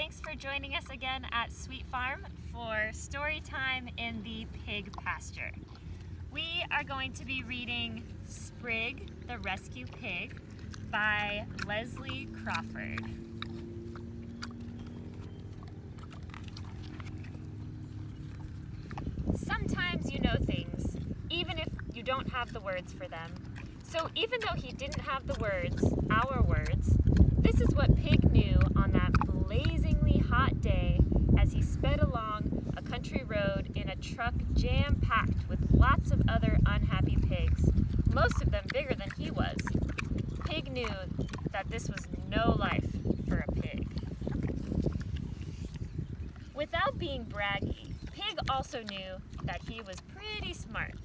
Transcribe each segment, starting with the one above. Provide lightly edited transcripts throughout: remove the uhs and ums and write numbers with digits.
Thanks for joining us again at Sweet Farm for story time in the pig pasture. We are going to be reading Sprig, the Rescue Pig by Leslie Crawford. Sometimes you know things, even if you don't have the words for them. So even though he didn't have the words, our words, this is what Pig knew on that blazingly hot day as he sped along a country road in a truck jam-packed with lots of other unhappy pigs, most of them bigger than he was. Pig knew that this was no life for a pig. Without being braggy, Pig also knew that he was pretty smart,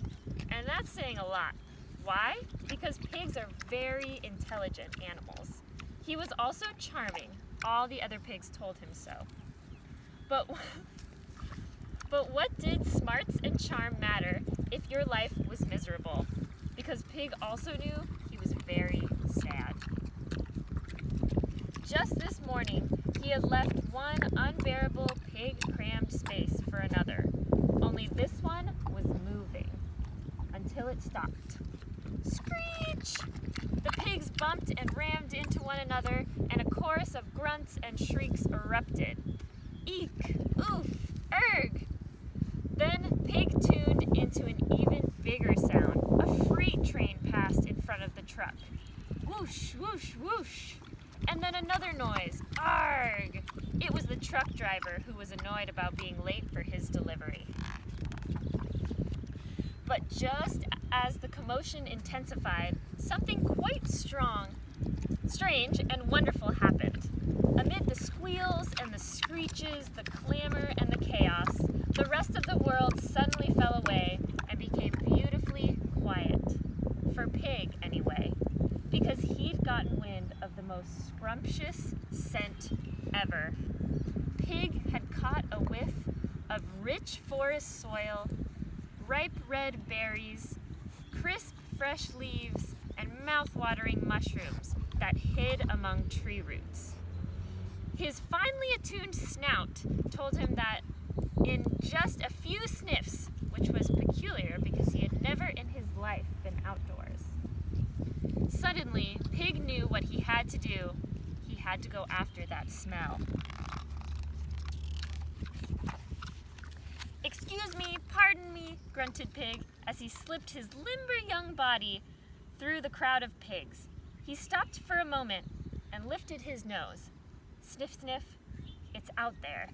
and that's saying a lot. Why? Because pigs are very intelligent animals. He was also charming. All the other pigs told him so. But what did smarts and charm matter if your life was miserable? Because Pig also knew he was very sad. Just this morning, he had left one unbearable pig-crammed space for another. Only this one was moving until it stopped. Screech! The pigs bumped and rammed into one another, and a chorus of grunts and shrieks erupted. Eek! Oof! Erg! Then Pig tuned into an even bigger sound. A freight train passed in front of the truck. Whoosh! Whoosh! Whoosh! And then another noise. Arg! It was the truck driver who was annoyed about being late for his delivery. But just as the commotion intensified, something quite strange and wonderful happened. Amid the squeals and the screeches, the clamor and the chaos, the rest of the world suddenly fell away and became beautifully quiet. For Pig, anyway, because he'd gotten wind of the most scrumptious scent ever. Pig had caught a whiff of rich forest soil, ripe red berries, crisp fresh leaves, and mouth-watering mushrooms that hid among tree roots. His finely attuned snout told him that in just a few sniffs, which was peculiar because he had never in his life been outdoors. Suddenly, Pig knew what he had to do. He had to go after that smell. "Excuse me, pardon me," grunted Pig as he slipped his limber young body through the crowd of pigs. He stopped for a moment and lifted his nose. Sniff, sniff, it's out there.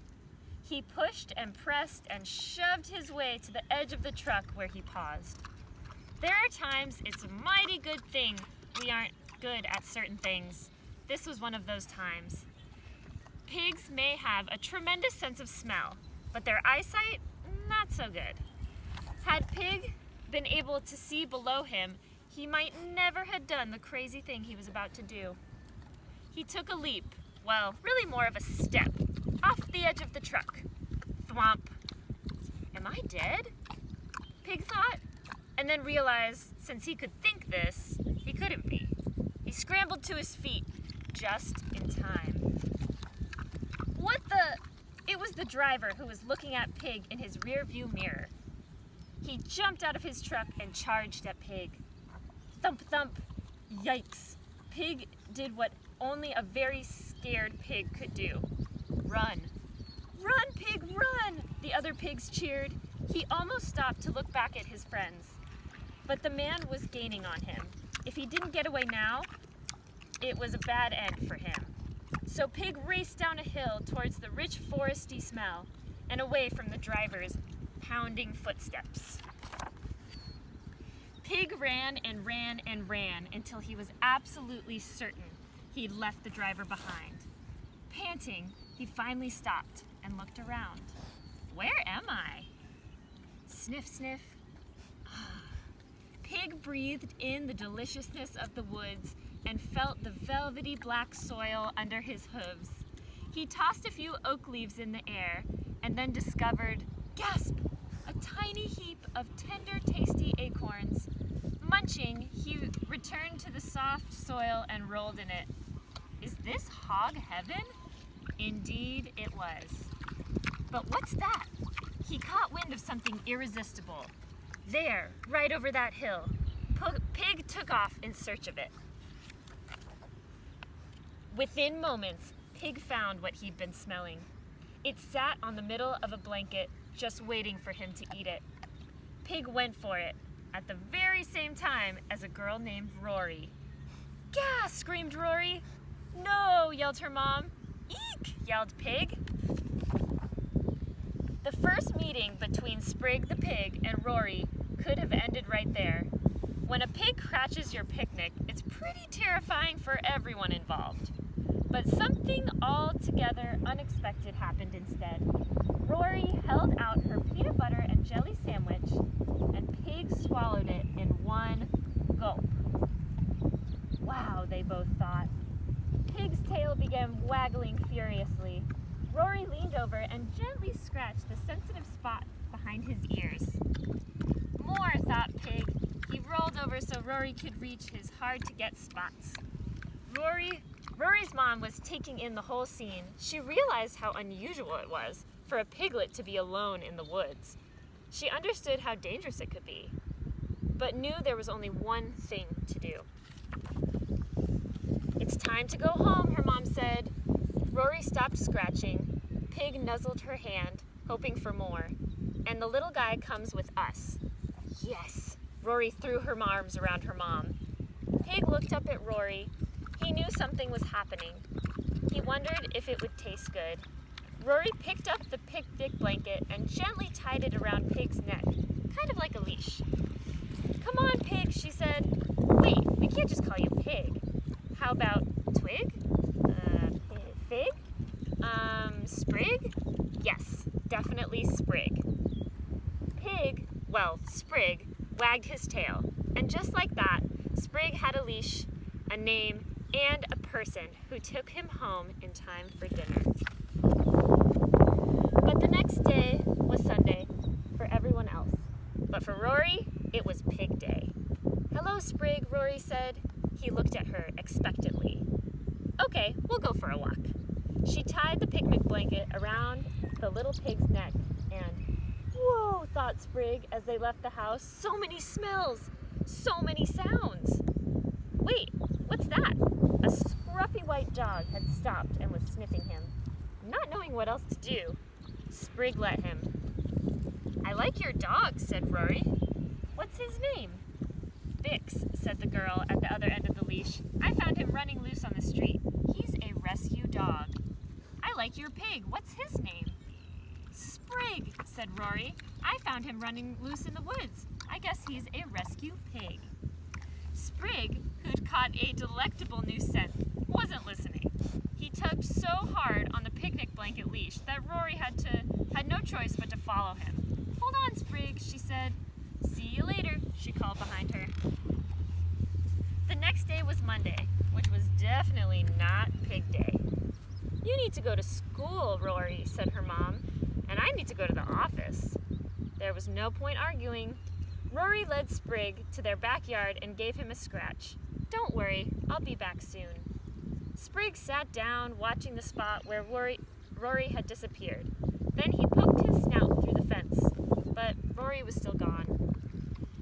He pushed and pressed and shoved his way to the edge of the truck where he paused. There are times it's a mighty good thing we aren't good at certain things. This was one of those times. Pigs may have a tremendous sense of smell, but their eyesight, not so good. Had Pig been able to see below him, he might never have done the crazy thing he was about to do. He took a leap, well, really more of a step, off the edge of the truck. Thwomp. Am I dead? Pig thought, and then realized since he could think this, he couldn't be. He scrambled to his feet just in time. What the? It was the driver who was looking at Pig in his rear-view mirror. He jumped out of his truck and charged at Pig. Thump, thump. Yikes. Pig did what only a very scared pig could do. Run. Run, Pig, run! The other pigs cheered. He almost stopped to look back at his friends. But the man was gaining on him. If he didn't get away now, it was a bad end for him. So Pig raced down a hill towards the rich foresty smell and away from the driver's pounding footsteps. Pig ran and ran and ran until he was absolutely certain he'd left the driver behind. Panting, he finally stopped and looked around. Where am I? Sniff, sniff. Pig breathed in the deliciousness of the woods and felt the velvety black soil under his hooves. He tossed a few oak leaves in the air and then discovered, gasp, a tiny heap of tender, tasty acorns. Munching, he returned to the soft soil and rolled in it. Is this hog heaven? Indeed it was. But what's that? He caught wind of something irresistible. There, right over that hill. Pig took off in search of it. Within moments, Pig found what he'd been smelling. It sat on the middle of a blanket, just waiting for him to eat it. Pig went for it, at the very same time as a girl named Rory. "Gah!" screamed Rory. "No!" yelled her mom. "Eek!" yelled Pig. The first meeting between Sprig the pig and Rory could have ended right there. When a pig crashes your picnic, it's pretty terrifying for everyone involved. But something altogether unexpected happened instead. Rory held out her peanut butter and jelly sandwich, and Pig swallowed it in one gulp. Wow, they both thought. Pig's tail began waggling furiously. Rory leaned over and gently scratched the sensitive spot behind his ears. More, thought Pig. He rolled over so Rory could reach his hard-to-get spots. Rory's mom was taking in the whole scene. She realized how unusual it was for a piglet to be alone in the woods. She understood how dangerous it could be, but knew there was only one thing to do. "It's time to go home," her mom said. Rory stopped scratching. Pig nuzzled her hand, hoping for more. "And the little guy comes with us." "Yes." Rory threw her arms around her mom. Pig looked up at Rory. He knew something was happening. He wondered if it would taste good. Rory picked up the picnic blanket and gently tied it around Pig's neck, kind of like a leash. "Come on, Pig," she said. "Wait, we can't just call you Pig. How about Twig? Fig? Sprig? Yes, definitely Sprig." Sprig wagged his tail, and just like that, Sprig had a leash, a name, and a person who took him home in time for dinner. But the next day was Sunday for everyone else. But for Rory, it was Pig Day. "Hello, Sprig," Rory said. He looked at her expectantly. "Okay, we'll go for a walk." She tied the picnic blanket around the little pig's neck and, "Whoa," thought Sprig as they left the house. "So many smells, so many sounds. Wait, what's that?" A scruffy white dog had stopped and was sniffing him. Not knowing what else to do, Sprig let him. "I like your dog," said Rory. "What's his name?" "Bix," said the girl at the other end of the leash. "I found him running loose on the street. He's a rescue dog." "I like your pig. What's his name?" "Sprig," said Rory. "I found him running loose in the woods. I guess he's a rescue pig." Sprig, who'd caught a delectable new scent, wasn't listening. He tugged so hard on the picnic blanket leash that Rory had no choice but to follow him. "Hold on, Sprig," she said. "See you later," she called behind her. The next day was Monday, which was definitely not Pig Day. "You need to go to school, Rory," said her mom, "and I need to go to the office." There was no point arguing. Rory led Sprig to their backyard and gave him a scratch. "Don't worry, I'll be back soon." Sprig sat down, watching the spot where Rory had disappeared. Then he poked his snout through the fence, but Rory was still gone.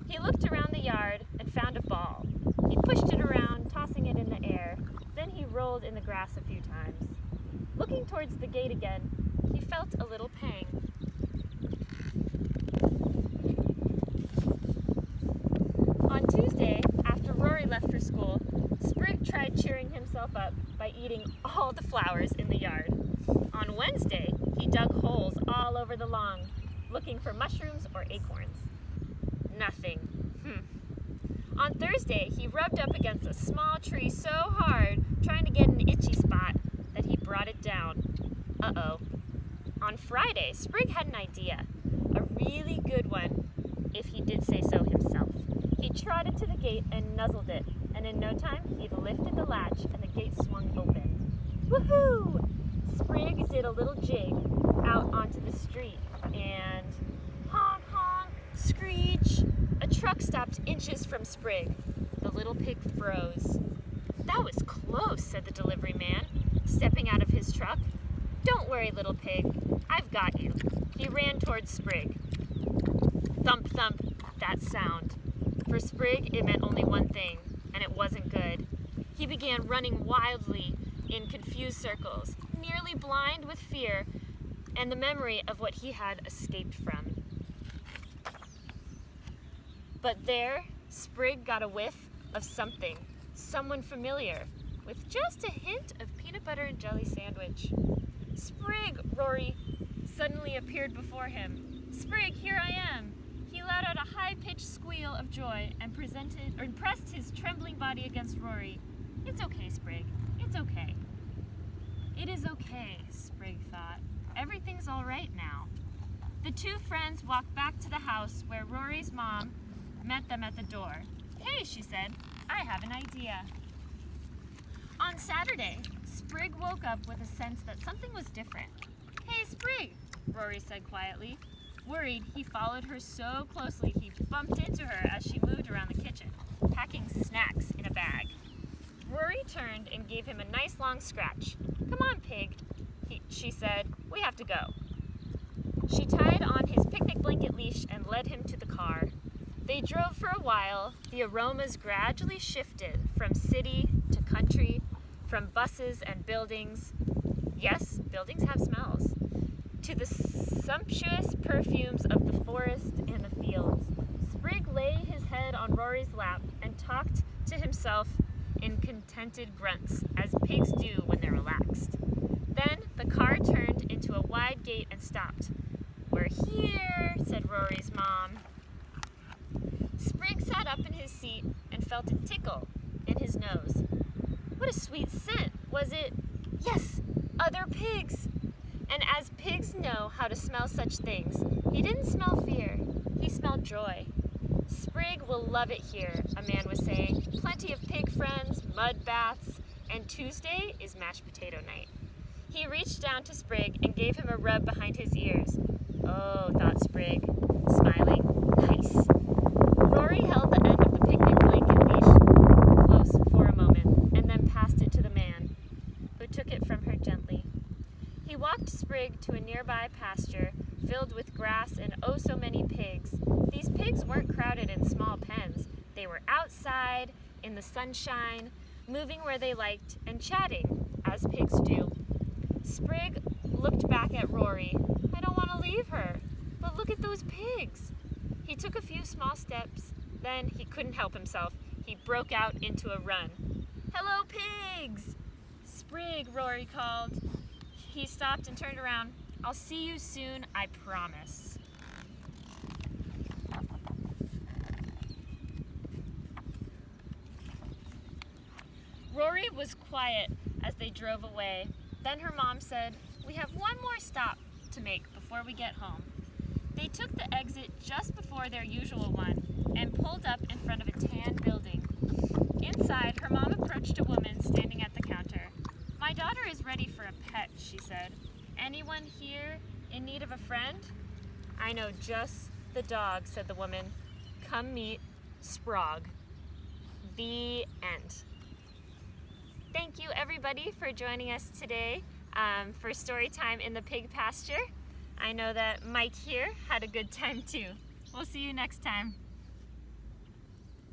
He looked around the yard and found a ball. He pushed it around, tossing it in the air. Then he rolled in the grass a few times. Looking towards the gate again, he felt a little pang. On Tuesday, after Rory left for school, Sprig tried cheering himself up by eating all the flowers in the yard. On Wednesday, he dug holes all over the lawn, looking for mushrooms or acorns. Nothing. On Thursday, he rubbed up against a small tree so hard, trying to get an itchy spot, that he brought it down. Uh-oh. On Friday, Sprig had an idea. A really good one, if he did say so himself. He trotted to the gate and nuzzled it, and in no time, he'd lifted the latch and the gate swung open. Woohoo! Sprig did a little jig out onto the street, and honk, honk, screech. A truck stopped inches from Sprig. The little pig froze. "That was close," said the delivery man, stepping out of his truck. "Don't worry, little pig. I've got you." He ran towards Sprig. Thump, thump, that sound. For Sprig, it meant only one thing, and it wasn't good. He began running wildly in confused circles, nearly blind with fear and the memory of what he had escaped from. But there, Sprig got a whiff of something, someone familiar, with just a hint of peanut butter and jelly sandwich. "Sprig!" Rory suddenly appeared before him. "Sprig, here I am!" He let out a high-pitched squeal of joy and pressed his trembling body against Rory. "It's okay, Sprig. It's okay." It is okay, Sprig thought. Everything's all right now. The two friends walked back to the house where Rory's mom met them at the door. "Hey," she said, "I have an idea." On Saturday, Sprig woke up with a sense that something was different. "Hey, Sprig," Rory said quietly. Worried, he followed her so closely he bumped into her as she moved around the kitchen, packing snacks in a bag. Rory turned and gave him a nice long scratch. "Come on, pig," she said. "We have to go." She tied on his picnic blanket leash and led him to the car. They drove for a while. The aromas gradually shifted from city to country, from buses and buildings. Yes, buildings have smells. To the sumptuous perfumes of the forest and the fields. Sprig lay his head on Rory's lap and talked to himself in contented grunts, as pigs do when they're relaxed. Then the car turned into a wide gate and stopped. "We're here," said Rory's mom. Sprig sat up in his seat and felt a tickle in his nose. What a sweet scent! Was it? Yes, other pigs! And as pigs know how to smell such things, he didn't smell fear, he smelled joy. "Sprig will love it here," a man was saying. "Plenty of pig friends, mud baths, and Tuesday is mashed potato night." He reached down to Sprig and gave him a rub behind his ears. "Oh," thought Sprig, smiling. "Nice." Rory held the end of the picnic blanket leash close for a moment and then passed it to the man, who took it from her gently. He walked Sprig to a nearby pasture filled with grass and oh so many pigs. These pigs weren't crowded in small pens. They were outside, in the sunshine, moving where they liked and chatting, as pigs do. Sprig looked back at Rory. "I don't want to leave her, but look at those pigs." He took a few small steps, then he couldn't help himself. He broke out into a run. "Hello, pigs!" "Sprig," Rory called. He stopped and turned around. "I'll see you soon, I promise." Rory was quiet as they drove away. Then her mom said, "We have one more stop to make before we get home." They took the exit just before their usual one and pulled up in front of a tan building. Inside, her mom approached a woman standing at the counter. "My daughter is ready for a pet," she said. "Anyone here in need of a friend?" "I know just the dog," said the woman. "Come meet Sprig." The end. Thank you, everybody, for joining us today for Storytime in the Pig Pasture. I know that Mike here had a good time, too. We'll see you next time.